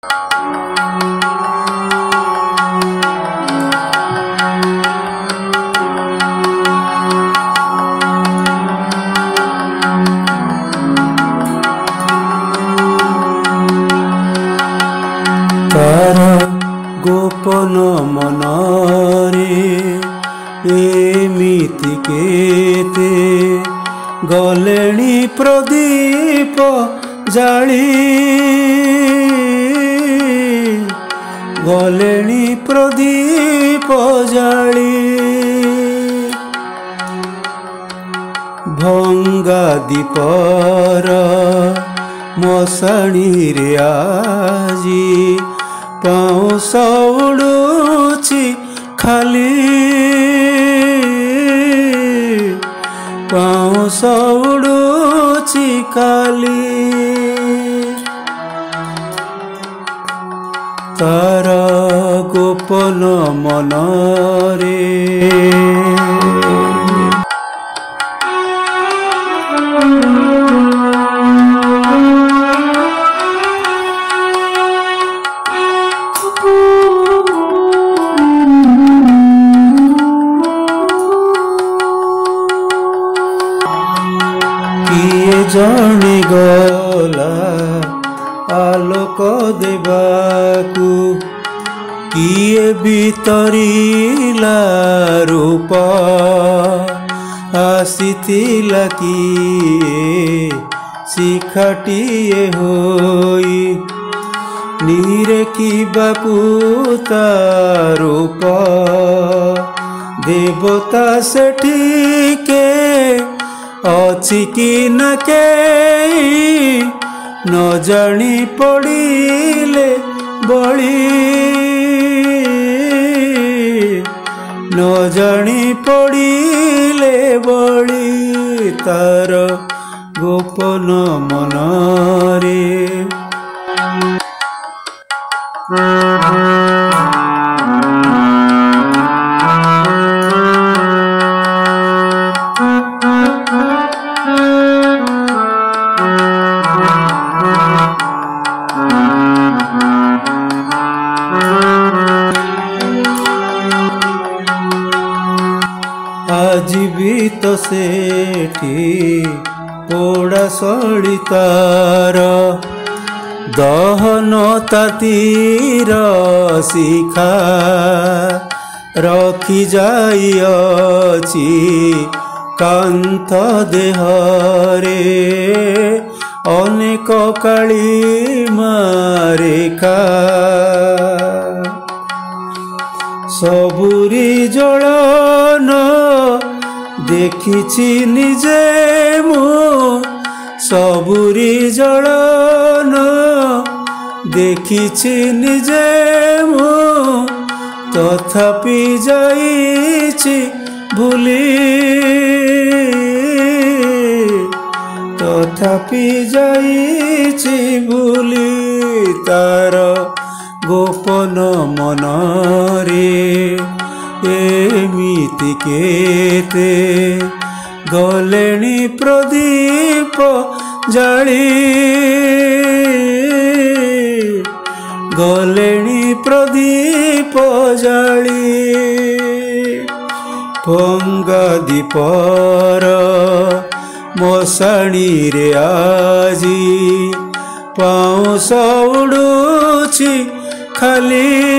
तार गोपन मनरे एमिति केते गलेणी प्रदीप जाली गलेणी प्रदीप जाली भंगा दीपर मशाणी रे आजी पाउस उड़ुछि खाली पाउस उड़ुछि खाली तार गोपन मनरे किए जाने गला आलोक देवाकू किए भीतरिला रूप आसीतिला किए शिखाटिए होई निरेखी बापूता रूप देवता सेठिके अछि कि न के न जानी पड़िले बड़ी न जानी पड़िले बड़ी तार गोपन मनरे आज भी तो सेठी पोड़ा सड़ितार दहन तातीर शिखा रखी जाइछि कांथ देहरे अनेक काली मारेखा सबुरी जलन देखिछि निजे मु सबुरी जलन देखिछि निजे मु तथापि जाइछि भूली तथापि जाइछि भूली तार गोपन मनरे एमिति केते गलेणी प्रदीप जाली गलेणी प्रदीप जाली भंगा दीपर मशाणी रे आजी पाउस उड़ुछि खाली